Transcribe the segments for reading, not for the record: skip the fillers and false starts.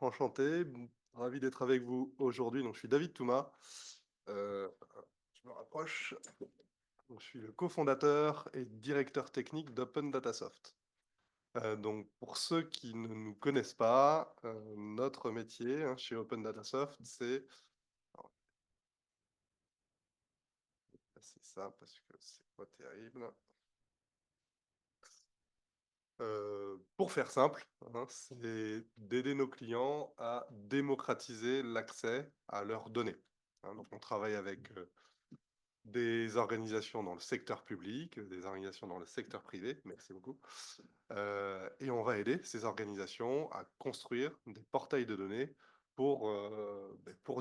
Enchanté, ravi d'être avec vous aujourd'hui. Donc, je suis David Touma. Euh, je me rapproche. Donc, je suis le cofondateur et directeur technique d'Open Datasoft. Donc, pour ceux qui ne nous connaissent pas, notre métier chez Open Datasoft, c'est... alors, c'est ça parce que c'est pas terrible. Pour faire simple, c'est d'aider nos clients à démocratiser l'accès à leurs données. Donc, on travaille avec des organisations dans le secteur public, des organisations dans le secteur privé, merci beaucoup. Et on va aider ces organisations à construire des portails de données pour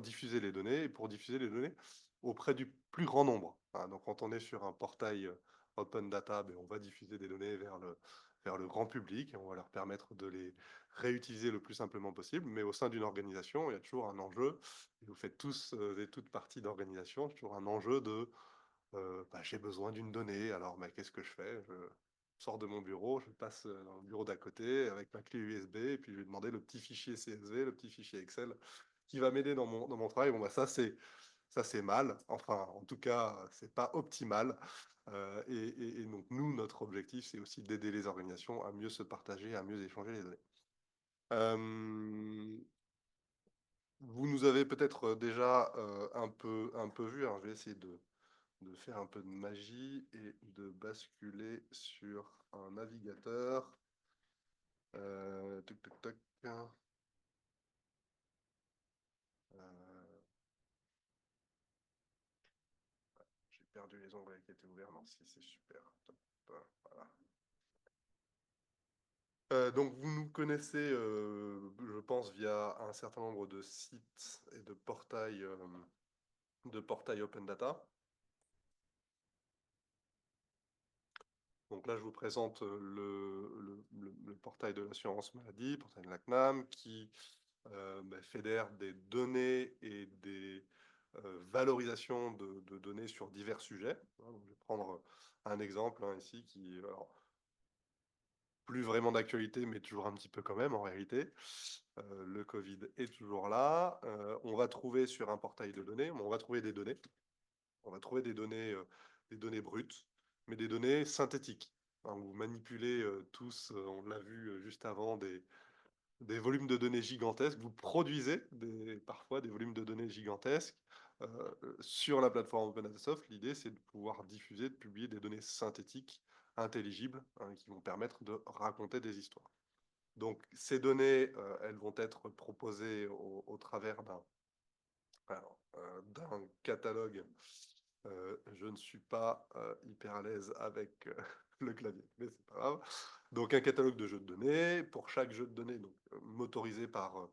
diffuser les données et pour diffuser les données auprès du plus grand nombre. Donc quand on est sur un portail open data, on va diffuser des données vers le grand public et on va leur permettre de les réutiliser le plus simplement possible. Mais au sein d'une organisation, il y a toujours un enjeu, et vous faites tous et toutes partie d'organisation, toujours un enjeu de j'ai besoin d'une donnée, alors qu'est-ce que je fais? Je sors de mon bureau, je passe dans le bureau d'à côté avec ma clé USB, et puis je vais demander le petit fichier CSV, le petit fichier Excel, qui va m'aider dans mon travail. Bon, ça c'est mal, enfin en tout cas, c'est pas optimal. Et donc nous, notre objectif, c'est aussi d'aider les organisations à mieux se partager, à mieux échanger les données. Euh, Vous nous avez peut-être déjà un peu vu, alors je vais essayer de faire un peu de magie et de basculer sur un navigateur. Toc, toc, toc. J'ai perdu les onglets qui étaient ouverts. Non, si, c'est super. Top. Voilà. Donc, vous nous connaissez, je pense, via un certain nombre de sites et de portails Open Data. Donc là, je vous présente le portail de l'assurance maladie, le portail de la CNAM, qui fédère des données et des valorisations de données sur divers sujets. Donc, je vais prendre un exemple ici qui, alors, plus vraiment d'actualité, mais toujours un petit peu quand même en réalité. Le Covid est toujours là. On va trouver sur un portail de données, on va trouver des données. On va trouver des données brutes, mais des données synthétiques. Vous manipulez tous, on l'a vu juste avant, des volumes de données gigantesques. Vous produisez parfois des volumes de données gigantesques sur la plateforme OpenDataSoft. L'idée, c'est de pouvoir diffuser, de publier des données synthétiques, intelligibles, qui vont permettre de raconter des histoires. Donc, ces données, elles vont être proposées au travers d'un catalogue. Je ne suis pas hyper à l'aise avec le clavier, mais c'est pas grave. Donc un catalogue de jeux de données, pour chaque jeu de données, donc, motorisé par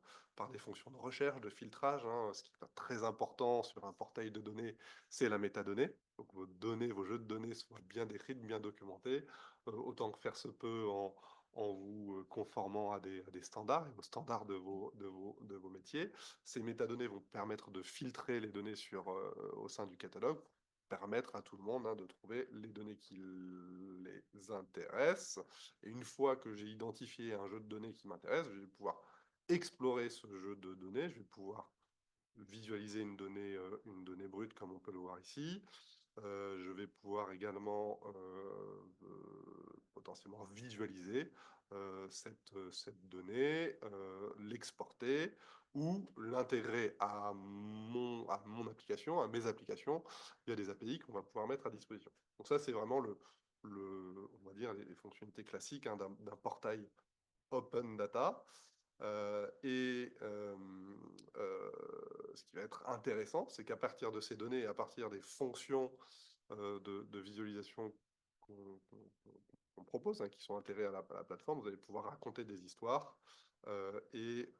des fonctions de recherche, de filtrage. Ce qui est très important sur un portail de données, c'est la métadonnée. Donc vos données, vos jeux de données soient bien décrits, bien documentés, autant que faire se peut en vous conformant à des standards, et aux standards de vos métiers. Ces métadonnées vont permettre de filtrer les données au sein du catalogue, permettre à tout le monde de trouver les données qui les intéressent. Et une fois que j'ai identifié un jeu de données qui m'intéresse, je vais pouvoir explorer ce jeu de données, je vais pouvoir visualiser une donnée brute comme on peut le voir ici. Je vais pouvoir également potentiellement visualiser cette donnée, l'exporter ou l'intégrer à mon application, à mes applications, via des API qu'on va pouvoir mettre à disposition. Donc ça, c'est vraiment on va dire les fonctionnalités classiques d'un portail open data. Ce qui va être intéressant, c'est qu'à partir de ces données, à partir des fonctions de visualisation qu'on propose, qui sont intégrées à la plateforme, vous allez pouvoir raconter des histoires et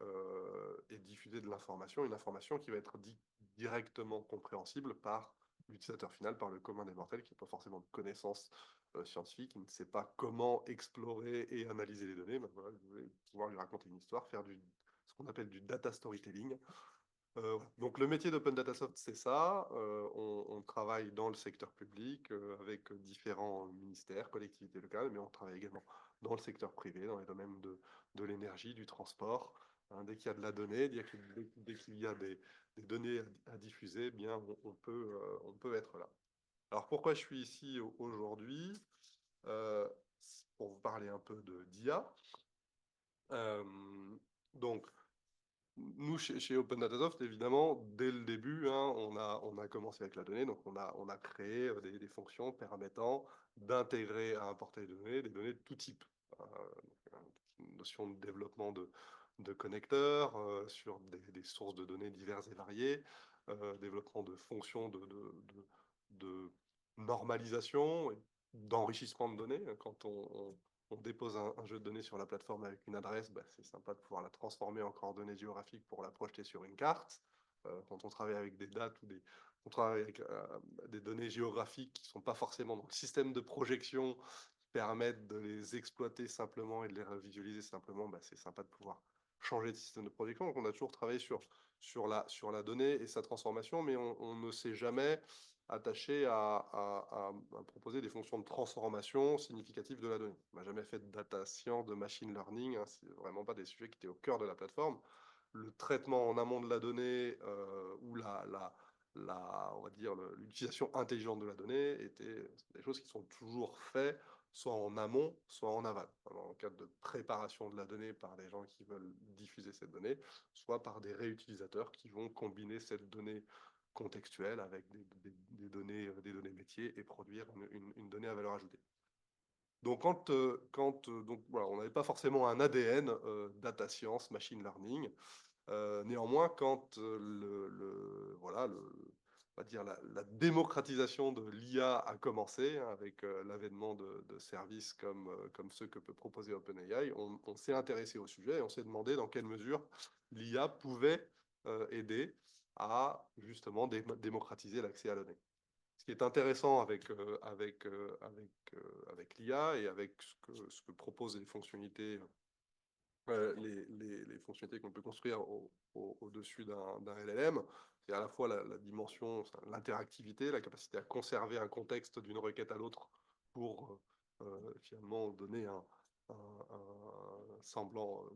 diffuser de l'information, une information qui va être directement compréhensible par l'utilisateur final, par le commun des mortels, qui n'a pas forcément de connaissances scientifiques, qui ne sait pas comment explorer et analyser les données. Voilà, vous allez pouvoir lui raconter une histoire, faire ce qu'on appelle du data storytelling. Donc le métier d'Open Datasoft, c'est ça. On travaille dans le secteur public avec différents ministères, collectivités locales, mais on travaille également dans le secteur privé, dans les domaines de l'énergie, du transport. hein. Dès qu'il y a de la donnée, dès qu'il y a des données à diffuser, eh bien, on peut être là. Alors, pourquoi je suis ici aujourd'hui? Pour vous parler un peu d'IA. Donc, nous, chez Open Datasoft, évidemment, dès le début, hein, on a commencé avec la donnée, donc on a créé des fonctions permettant d'intégrer à un portail de données des données de tout type. Une notion de développement de connecteurs sur des sources de données diverses et variées, développement de fonctions de normalisation, d'enrichissement de données. Quand on dépose un jeu de données sur la plateforme avec une adresse, bah, c'est sympa de pouvoir la transformer en coordonnées géographiques pour la projeter sur une carte. Quand on travaille avec des dates ou on travaille avec des données géographiques qui ne sont pas forcément dans le système de projection, qui permettent de les exploiter simplement et de les visualiser simplement, bah, c'est sympa de pouvoir changer de système de projection. Donc on a toujours travaillé sur la donnée et sa transformation, mais on ne sait jamais attaché à proposer des fonctions de transformation significatives de la donnée. On n'a jamais fait de data science, de machine learning, hein, c'est vraiment pas des sujets qui étaient au cœur de la plateforme. Le traitement en amont de la donnée ou on va dire l'utilisation intelligente de la donnée étaient des choses qui sont toujours faites soit en amont, soit en aval, dans le cadre de préparation de la donnée par des gens qui veulent diffuser cette donnée, soit par des réutilisateurs qui vont combiner cette donnée contextuelle avec des données métiers et produire une donnée à valeur ajoutée. Donc, donc voilà, on n'avait pas forcément un ADN data science, machine learning. Néanmoins, quand voilà, on va dire la démocratisation de l'IA a commencé, hein, avec l'avènement de services comme ceux que peut proposer OpenAI, on s'est intéressé au sujet et on s'est demandé dans quelle mesure l'IA pouvait aider à justement démocratiser l'accès à la donnée. Ce qui est intéressant avec l'IA et avec ce que proposent les fonctionnalités les fonctionnalités qu'on peut construire au-dessus d'un LLM, c'est à la fois la dimension, l'interactivité, la capacité à conserver un contexte d'une requête à l'autre pour finalement donner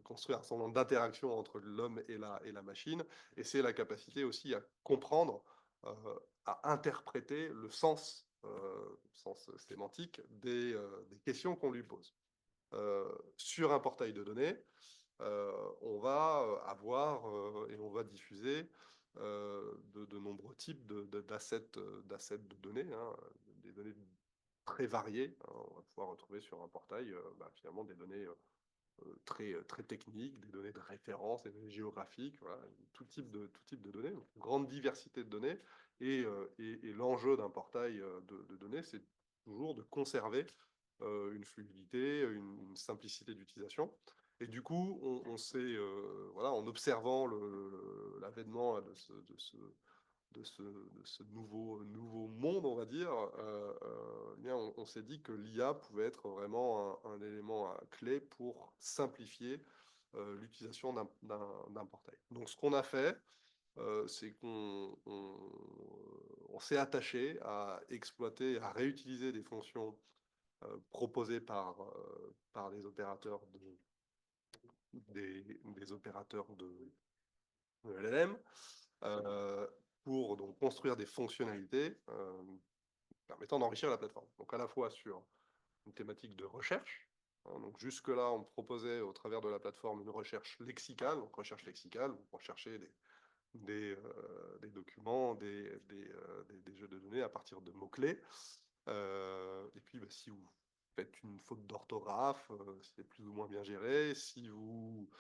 construire un semblant d'interaction entre l'homme et la machine, et c'est la capacité aussi à comprendre, à interpréter le sens sémantique des questions qu'on lui pose. Sur un portail de données, on va avoir et on va diffuser de nombreux types d'assets de données, hein, des données très variées, hein. On va pouvoir retrouver sur un portail finalement des données très techniques, des données de référence, des données géographiques, voilà, tout type de données, donc une grande diversité de données. Et l'enjeu d'un portail de données, c'est toujours de conserver une fluidité, une simplicité d'utilisation. Et du coup, on s'est, voilà, en observant l'avènement de ce nouveau monde, on va dire, bien, on s'est dit que l'IA pouvait être vraiment un élément clé pour simplifier l'utilisation d'un portail. Donc, ce qu'on a fait, c'est on s'est attaché à exploiter, à réutiliser des fonctions proposées par les opérateurs des opérateurs de LLM pour donc construire des fonctionnalités permettant d'enrichir la plateforme. Donc à la fois sur une thématique de recherche, hein, donc jusque-là on proposait au travers de la plateforme une recherche lexicale, donc recherche lexicale pour chercher des documents, des jeux de données à partir de mots-clés. Et puis si vous faites une faute d'orthographe, c'est plus ou moins bien géré. Si vous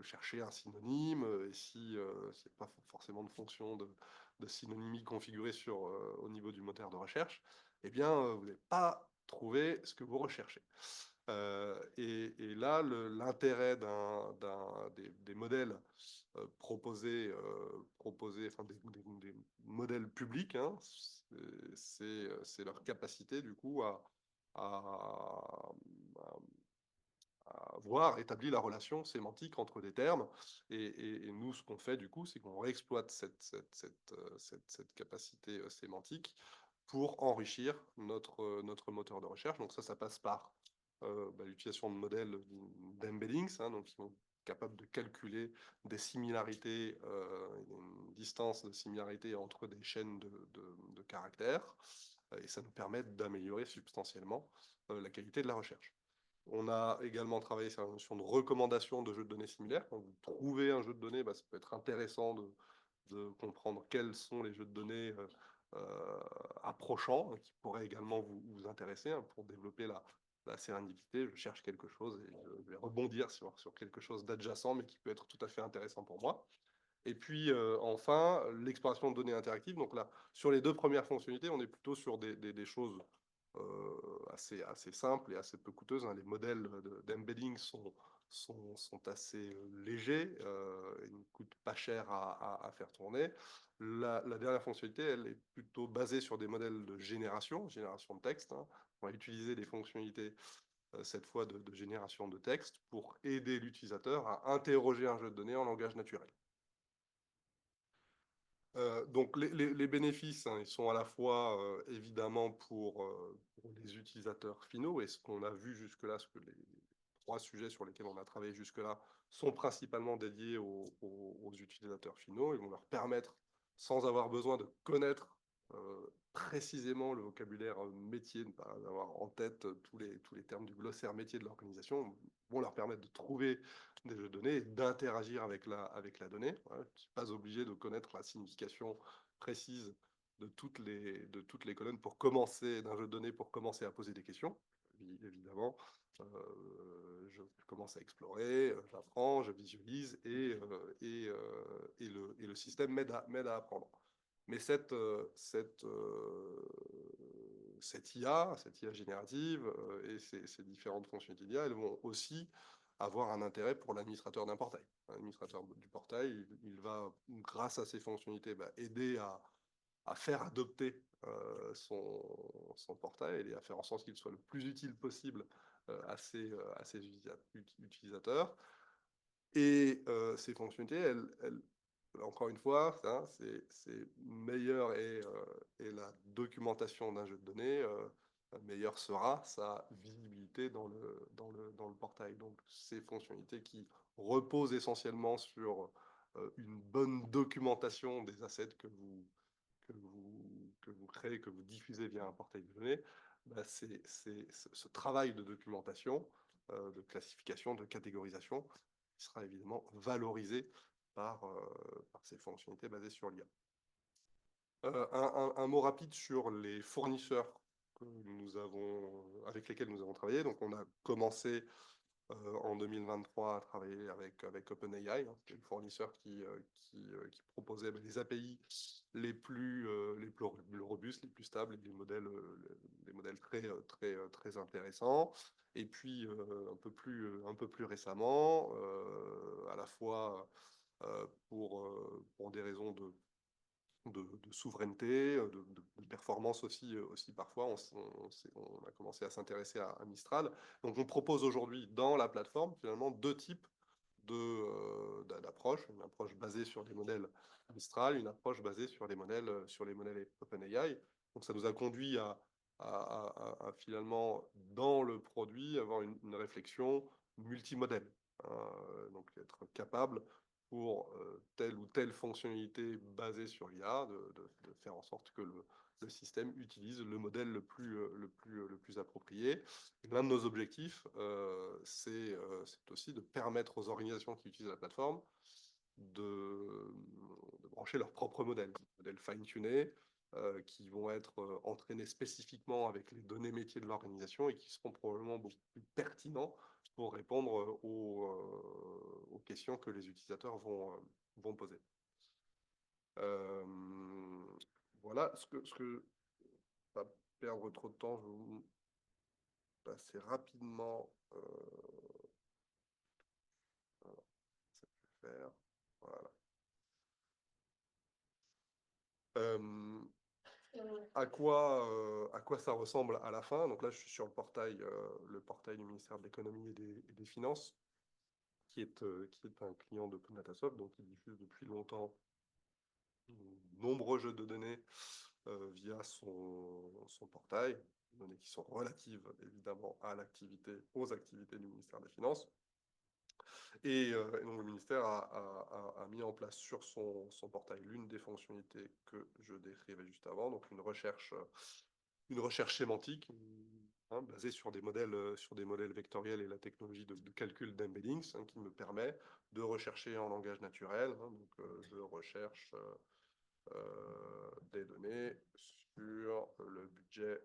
cherchez un synonyme, et si il n'y a pas forcément de fonction de synonymie configurée au niveau du moteur de recherche, eh bien, vous n'avez pas trouvé ce que vous recherchez. Et là, l'intérêt des modèles proposés, enfin des modèles publics, hein, c'est leur capacité du coup à voir établir la relation sémantique entre des termes. Et nous, ce qu'on fait du coup, c'est qu'on réexploite cette capacité sémantique pour enrichir notre moteur de recherche. Donc ça passe par l'utilisation de modèles d'embeddings, hein, donc qui vont capable de calculer des similarités, une distance de similarité entre des chaînes de caractères, et ça nous permet d'améliorer substantiellement la qualité de la recherche. On a également travaillé sur la notion de recommandation de jeux de données similaires. Quand vous trouvez un jeu de données, ça peut être intéressant de comprendre quels sont les jeux de données approchants, qui pourraient également vous intéresser pour développer la sérendipité. Je cherche quelque chose et je vais rebondir sur quelque chose d'adjacent, mais qui peut être tout à fait intéressant pour moi. Et puis enfin, l'exploration de données interactives. Donc là, sur les deux premières fonctionnalités, on est plutôt sur des choses assez simples et assez peu coûteuses. Les modèles d'embedding sont assez légers, ils ne coûtent pas cher à faire tourner. La dernière fonctionnalité, elle est plutôt basée sur des modèles de génération de texte. On va utiliser des fonctionnalités cette fois de génération de texte pour aider l'utilisateur à interroger un jeu de données en langage naturel. Donc les bénéfices, ils sont à la fois évidemment pour les utilisateurs finaux, et ce qu'on a vu jusque-là, ce que les trois sujets sur lesquels on a travaillé jusque-là sont principalement dédiés aux utilisateurs finaux. Ils vont leur permettre, sans avoir besoin de connaître précisément le vocabulaire métier, ne pas avoir en tête tous les termes du glossaire métier de l'organisation, vont leur permettre de trouver des jeux de données et d'interagir avec la donnée. Je ne suis pas obligé de connaître la signification précise de toutes les colonnes pour commencer, d'un jeu de données pour commencer à poser des questions. Évidemment, je commence à explorer, j'apprends, je visualise et le système m'aide à apprendre. Mais cette IA générative et ces différentes fonctionnalités d'IA, elles vont aussi avoir un intérêt pour l'administrateur d'un portail. L'administrateur du portail, il va, grâce à ces fonctionnalités, aider à faire adopter son portail et à faire en sorte qu'il soit le plus utile possible à ses utilisateurs. Et ces fonctionnalités, encore une fois, c'est meilleur et la documentation d'un jeu de données, meilleure sera sa visibilité dans le portail. Donc, ces fonctionnalités qui reposent essentiellement sur une bonne documentation des assets que vous créez, que vous diffusez via un portail de données, c'est ce travail de documentation, de classification, de catégorisation, qui sera évidemment valorisé par ces fonctionnalités basées sur l'IA. Un mot rapide sur les fournisseurs avec lesquels nous avons travaillé. Donc, on a commencé en 2023 à travailler avec OpenAI, qui est le fournisseur qui proposait les API les plus robustes, les plus stables, et les modèles très intéressants. Et puis, un peu plus récemment, à la fois pour des raisons de souveraineté, de performance aussi parfois, on a commencé à s'intéresser à Mistral. Donc on propose aujourd'hui dans la plateforme finalement deux types d'approches, une approche basée sur des modèles Mistral, une approche basée sur les modèles OpenAI. Donc ça nous a conduit à finalement dans le produit avoir une réflexion multimodèle, donc être capable pour telle ou telle fonctionnalité basée sur l'IA, de faire en sorte que le système utilise le modèle le plus approprié. L'un de nos objectifs, c'est aussi de permettre aux organisations qui utilisent la plateforme de brancher leur propre modèle fine-tuné, qui vont être entraînés spécifiquement avec les données métiers de l'organisation et qui seront probablement beaucoup plus pertinents pour répondre aux questions que les utilisateurs vont poser. Voilà, pas perdre trop de temps, je vais vous passer rapidement. Voilà, ça peut faire. Voilà. À quoi ça ressemble à la fin? Donc là, je suis sur le portail du ministère de l'économie et des finances, qui est un client de Datasoft, donc qui diffuse depuis longtemps de nombreux jeux de données via son portail, données qui sont relatives évidemment aux activités du ministère des Finances. Et donc, le ministère a mis en place sur son portail l'une des fonctionnalités que je décrivais juste avant, donc une recherche sémantique, hein, basée sur des modèles vectoriels et la technologie de calcul d'embeddings, hein, qui me permet de rechercher en langage naturel. Hein, donc, je recherche des données sur le budget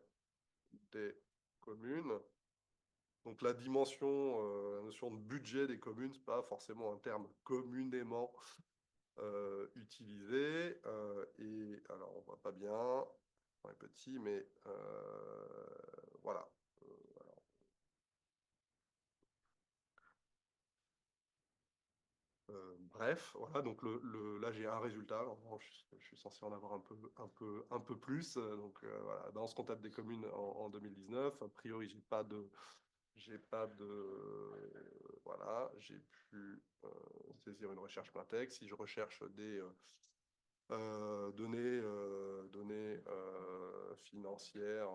des communes. Donc la notion de budget des communes, c'est pas forcément un terme communément utilisé. Et alors on voit pas bien, on est petit, mais voilà. Bref, voilà, donc là j'ai un résultat. Alors, je suis censé en avoir un peu plus. Donc voilà, balance comptable des communes en 2019. A priori, j'ai pas de, voilà, j'ai pu saisir une recherche plein texte. Si je recherche des données financières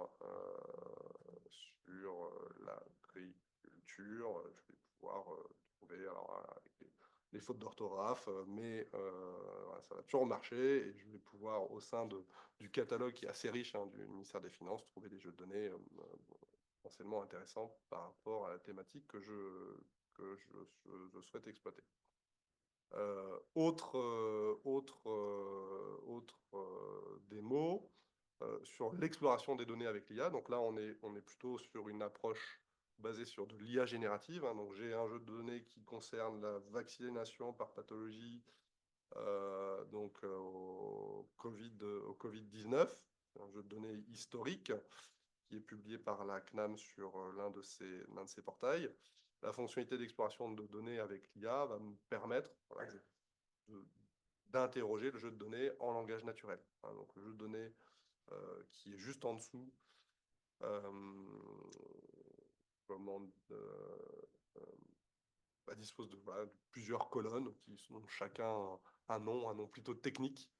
sur l'agriculture, je vais pouvoir trouver alors, avec les fautes d'orthographe, mais voilà, ça va toujours marcher et je vais pouvoir, au sein du catalogue qui est assez riche, hein, du ministère des Finances, trouver des jeux de données potentiellement intéressants par rapport à la thématique que je souhaite exploiter. Autre démo sur l'exploration des données avec l'IA. Donc là, on est plutôt sur une approche basée sur de l'IA générative. Hein. Donc j'ai un jeu de données qui concerne la vaccination par pathologie au Covid-19. C'est un jeu de données historique qui est publié par la CNAM sur l'un de ses portails. La fonctionnalité d'exploration de données avec l'IA va me permettre, voilà, d'interroger le jeu de données en langage naturel. Hein, donc le jeu de données qui est juste en dessous euh, comment, dispose voilà, de plusieurs colonnes qui sont chacun un nom plutôt technique.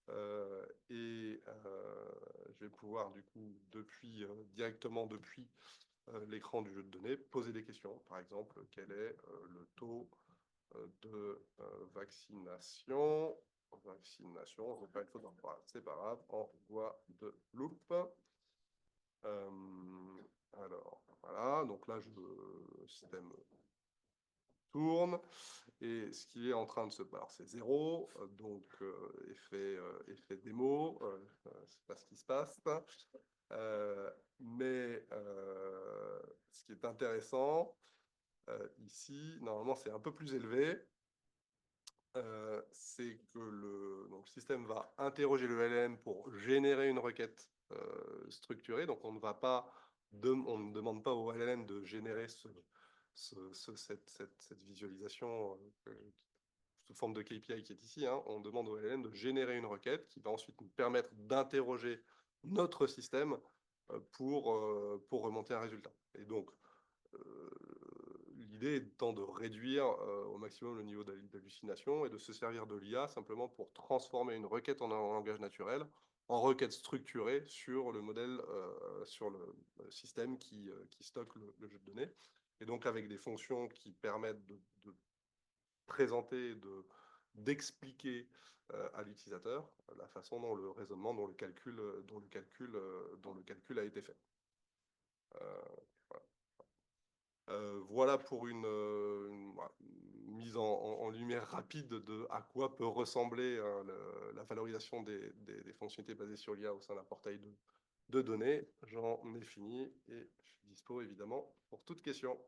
Je vais pouvoir du coup directement depuis l'écran du jeu de données poser des questions. Par exemple, quel est le taux de vaccination. Vaccination, je vais faire une faute d'orthographe, c'est pas grave, en voie de loupe. Alors, voilà, donc là, le système tourne, et ce qui est en train de se... Alors, c'est 0, donc effet démo, c'est pas ce qui se passe. Mais ce qui est intéressant, ici, normalement, c'est un peu plus élevé. C'est que le système va interroger le LLM pour générer une requête structurée. Donc, on ne demande pas au LLM de générer cette visualisation sous forme de KPI qui est ici. Hein. On demande au LLM de générer une requête qui va ensuite nous permettre d'interroger notre système pour remonter un résultat. Et donc, l'idée étant de réduire au maximum le niveau d'hallucination et de se servir de l'IA simplement pour transformer une requête en langage naturel en requête structurée sur le modèle, sur le système qui stocke le jeu de données. Et donc avec des fonctions qui permettent de présenter, d'expliquer à l'utilisateur la façon dont le raisonnement, dont le calcul a été fait. Voilà pour une mise en lumière rapide de à quoi peut ressembler la valorisation des fonctionnalités basées sur l'IA au sein d'un portail de données. J'en ai fini et je suis dispo évidemment pour toute question.